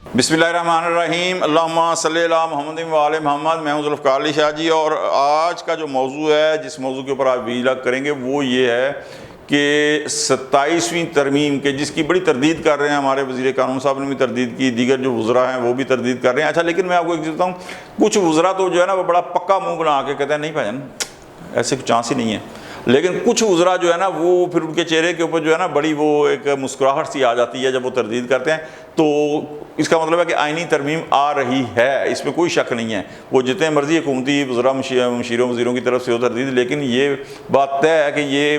बिस्मिल्लाहिर्रहमानिर्रहीम, अल्लाहुम्मा सल्ली अला मुहम्मद व आले मोहम्मद। मैं हूं ज़ुल्फ़िकार अली शाह जी, और आज का जो मौजू है, जिस मौजू के ऊपर आप वीलॉग करेंगे, वो ये है कि 27वीं तरमीम के, जिसकी बड़ी तरदीद कर रहे हैं हमारे वज़ीर क़ानून साहब ने भी तरदीद की, दीगर जो वज़रा हैं वो भी तरदीद कर रहे हैं। अच्छा, लेकिन मैं आपको एक चीज़ बताऊँ, कुछ वज़रा तो जो है ना वो बड़ा पक्का मुँह बना के कहते हैं नहीं भाईजान ऐसे कुछ चांस ही नहीं है, लेकिन कुछ वज़रा जो है ना वो फिर उनके चेहरे के ऊपर जो है ना बड़ी वो एक मुस्कुराहट सी आ जाती है जब वो तरदीद करते हैं। तो इसका मतलब है कि आइनी तरमीम आ रही है, इसमें कोई शक नहीं है। वो जितने मर्जी हुकूमती वज़रा मुशीरों वज़ीरों की तरफ से हो तरदीद, लेकिन ये बात तय है कि ये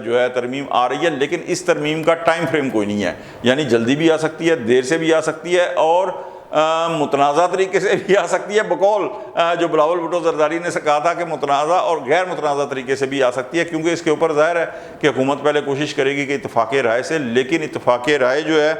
जो है तरमीम आ रही है, लेकिन इस तरमीम का टाइम फ्रेम कोई नहीं है। यानी जल्दी भी आ सकती है, देर से भी आ सकती है, और मुतनाज़ा तरीके से भी आ सकती है। बकौल जो बिलावल भुट्टो ज़रदारी ने कहा था कि मुतनाज़ा और गैर मुतनाज़ा तरीके से भी आ सकती है, क्योंकि इसके ऊपर ज़ाहिर है कि हुकूमत पहले कोशिश करेगी कि इत्तफ़ाक़ राय से, लेकिन इत्तफ़ाक़ राय जो है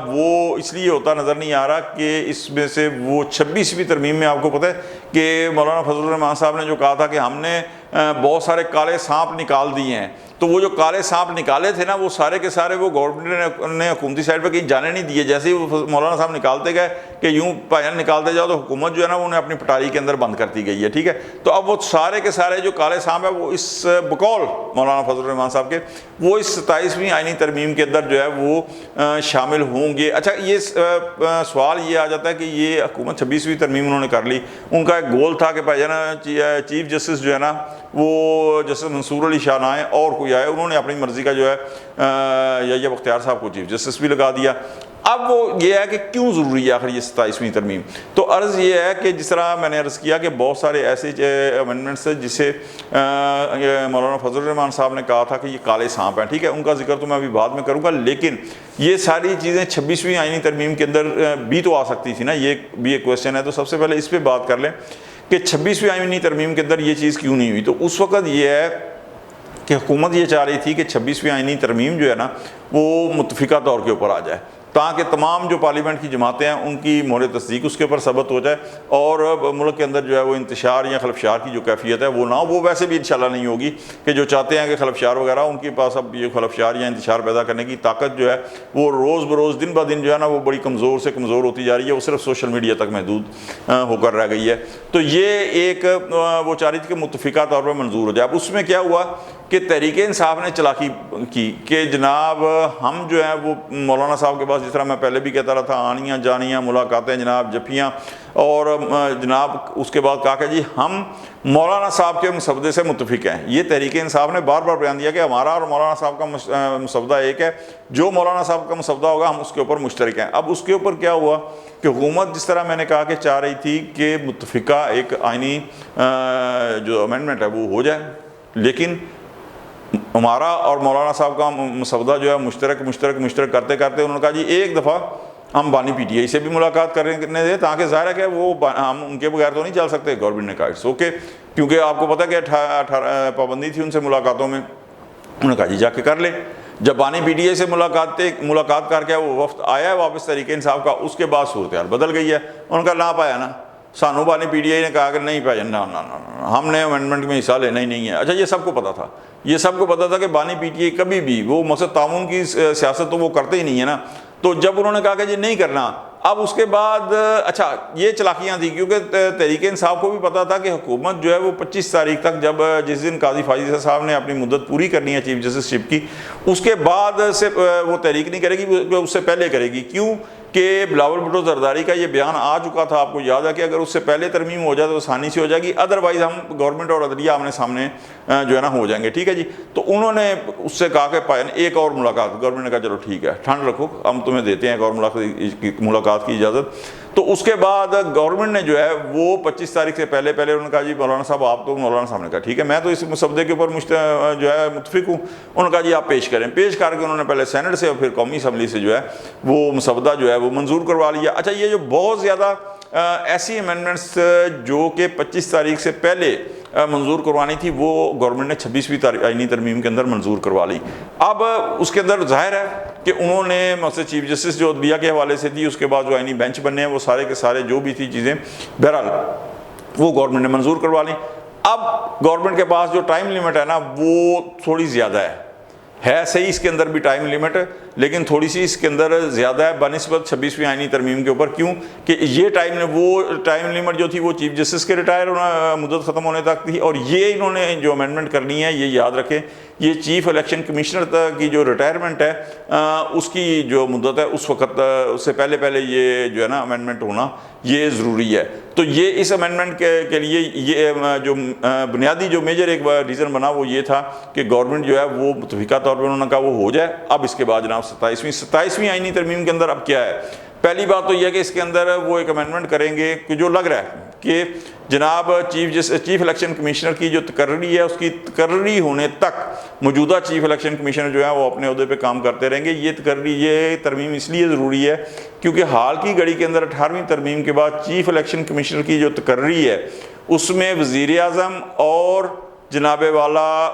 वो इसलिए होता नज़र नहीं आ रहा कि इसमें से वो 26वीं तरमीम में आपको पता है कि मौलाना फजलुर रहमान साहब ने जो कहा था कि हमने बहुत सारे काले सांप निकाल दिए हैं, तो वो जो काले सांप निकाले थे ना वो सारे के सारे वो गवर्नमेंट ने हुकूमती साइड पर कहीं जाने नहीं दिए। जैसे ही वो मौलाना साहब निकालते गए कि यूँ पायन निकालते जाओ, तो हुकूमत जो है ना उन्हें अपनी पटारी के अंदर बंद करती गई है। ठीक है, तो अब वो सारे के सारे जो काले सांप है वो इस बकौल मौलाना फजलुर रहमान साहब के वो इस 27वीं आइनी तरमीम के अंदर जो है वो शामिल होंगे। अच्छा, ये सवाल ये आ जाता है कि ये हुकूमत 26वीं तरमीम उन्होंने कर ली, उनका एक गोल था कि भाईजान चीफ जस्टिस जो है ना वो जस्टिस मंसूर अली शाह ना आए और कोई आए, उन्होंने अपनी मर्ज़ी का जो है यहया बख्तियार साहब को चीफ जस्टिस भी लगा दिया। अब वो ये है कि क्यों ज़रूरी है आखिर ये 27वीं तरमीम। तो अर्ज़ ये है कि जिस तरह मैंने अर्ज़ किया कि बहुत सारे ऐसे अमेंडमेंट्स हैं जिसे मौलाना फजलुर रहमान साहब ने कहा था कि ये काले सांप हैं। ठीक है, उनका जिक्र तो मैं अभी बाद में करूँगा, लेकिन ये सारी चीज़ें 26वीं आइनी तरमीम के अंदर भी तो आ सकती थी ना, ये भी एक क्वेश्चन है। तो सबसे पहले इस पर बात कर लें कि 26वीं आइनी तरमीम के अंदर ये चीज़ क्यों नहीं हुई। तो उस वक़्त ये है कि हुकूमत ये चाह रही थी कि 26वीं आइनी तरमीम जो है ना वो मुतफ़िका तौर के ऊपर आ जाए, ताकि तमाम जो पार्लियामेंट की जमातें हैं उनकी मोहर तस्दीक उसके ऊपर सबत हो जाए, और मुल्क के अंदर जो है वो इंतशार या खलफशार की जो कैफियत है वो ना हो। वो वैसे भी इंशाल्लाह नहीं होगी कि जो चाहते हैं कि खलफशार वगैरह, उनके पास अब ये खलफशार या इंतशार पैदा करने की ताकत जो है वो रोज़ बरोज़ दिन ब दिन जो है ना वो बड़ी कमज़ोर से कमज़ोर होती जा रही है। वो सिर्फ सोशल मीडिया तक महदूद होकर रह गई है। तो ये एक वो चाह रही थी कि मुतफ़िका तौर पर मंजूर हो जाए। अब उसमें क्या हुआ कि तहरीक इंसाफ ने चलाकी की कि जनाब हम जो है वो मौलाना साहब के पास, जिस तरह मैं पहले भी कहता रहा था, आनियाँ जानियाँ मुलाकातें जनाब जफियाँ, और जनाब उसके बाद कहा कि जी हम मौलाना साहब के मसवदे से मुतफिक हैं। ये तहरीक इंसाफ ने बार बार बयान दिया कि हमारा और मौलाना साहब का मसवदा एक है, जो मौलाना साहब का मसवदा होगा हम उसके ऊपर मुश्तरक हैं। अब उसके ऊपर क्या हुआ कि हुकूमत जिस तरह मैंने कहा कि चाह रही थी कि मुतफिका एक आइनी जो अमेंडमेंट है वो हो जाए, लेकिन हमारा और मौलाना साहब का मसवदा जो है मुश्तरक करते करते उन्होंने कहा जी एक दफ़ा हम बानी PTI से भी मुलाकात करने दें, ताकि ज़ाहिर है कि वो हम उनके बगैर तो नहीं चल सकते। गवर्नमेंट ने कहा इट्स ओके, क्योंकि आपको पता कि 18 पाबंदी थी उनसे मुलाकातों में। उन्होंने कहा जी जाके कर ले। जब बानी PTI से मुलाकात करके वो वफ्द आया है वापस तहरीक इंसाफ का, उसके बाद सूरत हाल बदल गई है। उनका ना पाया ना, सानू बानी PTI ने कहा कि नहीं पाया ना ना ना हमने अमेंडमेंट में हिस्सा लेना ही नहीं है। अच्छा, ये सबको पता था, ये सबको पता था कि बानी PTI कभी भी वो मकसद तामुन की सियासत तो वो करते ही नहीं है ना। तो जब उन्होंने कहा कि जी नहीं करना, अब उसके बाद अच्छा ये चलाकियाँ थी, क्योंकि तहरीक इंसाफ को भी पता था कि हुकूमत जो है वो 25 तारीख तक, जब जिस दिन काजी फाजिल साहब ने अपनी मुद्दत पूरी करनी है चीफ जस्टिसशिप की, उसके बाद से वो तहरीक नहीं करेगी, वो उससे पहले करेगी। क्यों कि बिलावल भुट्टो ज़रदारी का ये बयान आ चुका था, आपको याद है कि अगर उससे पहले तरमीम हो जाए तो आसानी से हो जाएगी, अदरवाइज़ हम गवर्नमेंट और अदलिया आमने सामने जो है ना हो जाएंगे। ठीक है जी, तो उन्होंने उससे कहा कि एक और मुलाकात, गवर्नमेंट ने कहा चलो ठीक है ठंड रखो, हम तुम्हें देते हैं एक और मुलाकात की इजाज़त। तो उसके बाद गवर्नमेंट ने जो है वो 25 तारीख से पहले उन्होंने कहा जी मौलाना साहब आप तो, मौलाना साहब ने कहा ठीक है मैं तो इस मसवदे के ऊपर जो है मुतफिक हूँ। उन्होंने कहा जी आप पेश करें। पेश करके उन्होंने पहले सेनेट से और फिर कौमी असम्बली से जो है वो मसवदा जो है वो मंजूर करवा लिया। अच्छा, ये जो बहुत ज़्यादा ऐसी अमेंडमेंट्स जो कि 25 तारीख से पहले मंजूर करवानी थी वो गवर्नमेंट ने 26वीं आइनी तरमीम के अंदर मंजूर करवा ली। अब उसके अंदर जाहिर है कि उन्होंने मतलब चीफ जस्टिस जो अदलिया के हवाले से थी, उसके बाद जो आइनी बेंच बनने हैं वो सारे के सारे जो भी थी चीज़ें बहरहाल वो गवर्नमेंट ने मंजूर करवा ली। अब गवर्नमेंट के पास जो टाइम लिमिट है ना वो थोड़ी ज़्यादा है सही, इसके अंदर भी टाइम लिमिट, لیکن تھوڑی سی اس کے اندر زیادہ ہے بنسبت 26ویں آئینی ترمیم کے اوپر. کیوں کہ یہ وہ ٹائم لیمٹ جو تھی وہ چیف جسٹس کے ریٹائر ہونا مدت ختم ہونے تک تھی, اور یہ انہوں نے جو امینڈمنٹ کرنی ہے یہ یاد رکھیں یہ چیف الیکشن کمشنر کی جو ریٹائرمنٹ ہے اس کی جو مدت ہے اس وقت اس سے پہلے یہ جو ہے نا امینڈمنٹ ہونا یہ ضروری ہے. تو یہ اس امینڈمنٹ کے لیے یہ جو بنیادی جو میجر ایک ریزن بنا وہ یہ تھا کہ گورنمنٹ جو ہے وہ متفقہ طور پر انہوں نے کہا وہ ہو جائے. اب اس کے بعد جناب 27ویں آئینی ترمیم کے اندر اب کیا ہے, پہلی بات تو یہ ہے کہ اس کے اندر وہ ایک امینڈمنٹ کریں گے کہ جو لگ رہا ہے کہ جناب چیف الیکشن کمشنر کی جو تقرری ہے اس کی تقرری ہونے تک موجودہ چیف الیکشن کمشنر جو ہے وہ اپنے عہدے پہ کام کرتے رہیں گے. یہ ترمیم اس لیے ضروری ہے کیونکہ حال کی گھڑی کے اندر 18ویں ترمیم کے بعد چیف الیکشن کمشنر کی جو تقرری ہے اس میں وزیر اعظم اور جناب والا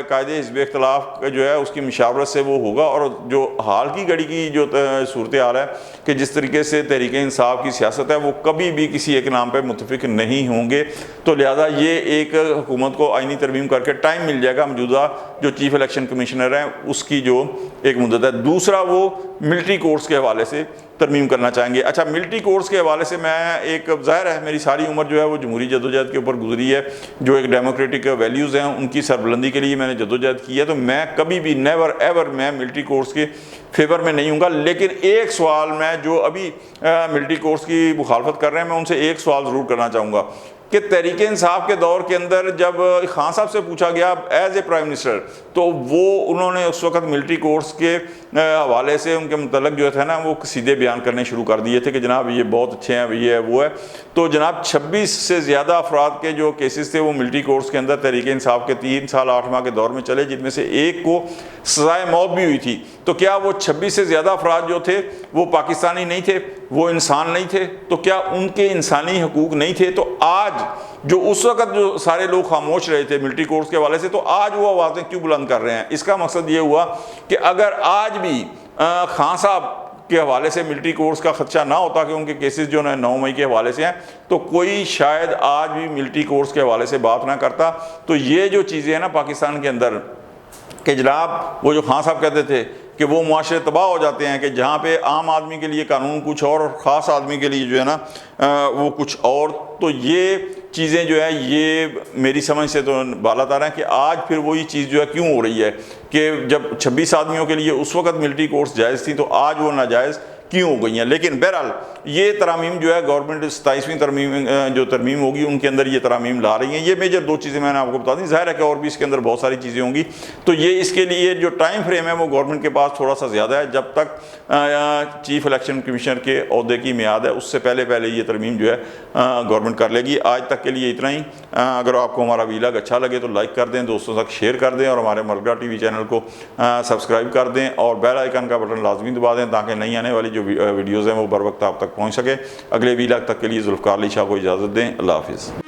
قائد حزب اختلاف جو ہے اس کی مشاورت سے وہ ہوگا. اور جو حال کی گھڑی کی جو صورتحال ہے کہ جس طریقے سے تحریک انصاف کی سیاست ہے وہ کبھی بھی کسی ایک نام پہ متفق نہیں ہوں گے, تو لہذا یہ ایک حکومت کو آئینی ترمیم کر کے ٹائم مل جائے گا موجودہ جو چیف الیکشن کمشنر ہیں اس کی جو ایک مدت ہے. دوسرا وہ ملٹری کورٹس کے حوالے سے ترمیم کرنا چاہیں گے. اچھا, ملٹری کورٹس کے حوالے سے میں ایک ظاہر ہے میری ساری عمر جو ہے وہ جمہوری جدوجہد کے اوپر گزری ہے, جو ایک ڈیموکریٹک ویلیوز ہیں ان کی سربلندی کے لیے میں نے جدوجہد کی ہے, تو میں کبھی بھی نیور ایور میں ملٹری کورٹس کے فیور میں نہیں ہوں گا. لیکن ایک سوال میں جو ابھی ملٹری کورٹس کی مخالفت کر رہے ہیں میں ان سے ایک سوال ضرور کرنا چاہوں گا کہ تحریک انصاف کے دور کے اندر جب خان صاحب سے پوچھا گیا ایز اے پرائم منسٹر تو وہ انہوں نے اس وقت ملٹری کورٹس کے حوالے سے ان کے متعلق جو تھا نا وہ سیدھے بیان کرنے شروع کر دیے تھے کہ جناب یہ بہت اچھے ہیں, یہ ہے وہ ہے. تو جناب 26 سے زیادہ افراد کے جو کیسز تھے وہ ملٹری کورٹس کے اندر تحریک انصاف کے 3 سال 8 ماہ کے دور میں چلے, جن میں سے ایک کو سزائے موت بھی ہوئی تھی. تو کیا وہ 26 سے زیادہ افراد جو تھے وہ پاکستانی نہیں تھے, وہ انسان نہیں تھے؟ تو کیا ان کے انسانی حقوق نہیں تھے؟ تو آج جو اس وقت جو سارے لوگ خاموش رہے تھے ملٹری کورٹس کے حوالے سے, تو آج وہ آوازیں کیوں بلند کر رہے ہیں؟ اس کا مقصد یہ ہوا کہ اگر آج بھی خان صاحب کے حوالے سے ملٹری کورٹس کا خدشہ نہ ہوتا کہ ان کے کیسز جو 9 مئی کے حوالے سے ہیں, تو کوئی شاید آج بھی ملٹری کورٹس کے حوالے سے بات نہ کرتا. تو یہ جو چیزیں ہیں نا پاکستان کے اندر کہ جناب وہ جو خان صاحب کہتے تھے کہ وہ معاشرے تباہ ہو جاتے ہیں کہ جہاں پہ عام آدمی کے لیے قانون کچھ اور خاص آدمی کے لیے جو ہے نا وہ کچھ اور, تو یہ چیزیں جو ہے یہ میری سمجھ سے تو بالا تر ہیں کہ آج پھر وہی چیز جو ہے کیوں ہو رہی ہے کہ جب 26 آدمیوں کے لیے اس وقت ملٹری کورٹس جائز تھیں تو آج وہ ناجائز کیوں ہو گئی ہیں. لیکن بہرحال یہ ترامیم جو ہے گورنمنٹ 27ویں ترمیم ہوگی ان کے اندر یہ ترامیم لا رہی ہیں. یہ میجر 2 چیزیں میں نے آپ کو بتا دیں, ظاہر ہے کہ اور بھی اس کے اندر بہت ساری چیزیں ہوں گی. تو یہ اس کے لیے جو ٹائم فریم ہے وہ گورنمنٹ کے پاس تھوڑا سا زیادہ ہے, جب تک چیف الیکشن کمشنر کے عہدے کی میعاد ہے اس سے پہلے یہ ترمیم جو ہے گورنمنٹ کر لے گی. آج تک کے لیے اتنا ہی. اگر آپ کو ہمارا ویلاگ اچھا لگے تو لائک کر دیں, دوستوں تک شیئر کر دیں, اور ہمارے ملگرا ٹی وی چینل کو سبسکرائب کر دیں, اور بیل آئیکن کا بٹن لازمی دبا دیں تاکہ نئی آنے والی جو ویڈیوز ہیں وہ بر وقت آپ تک پہنچ سکے. اگلے ویلاگ تک کے لیے ذوالفقار علی شاہ کو اجازت دیں. اللہ حافظ.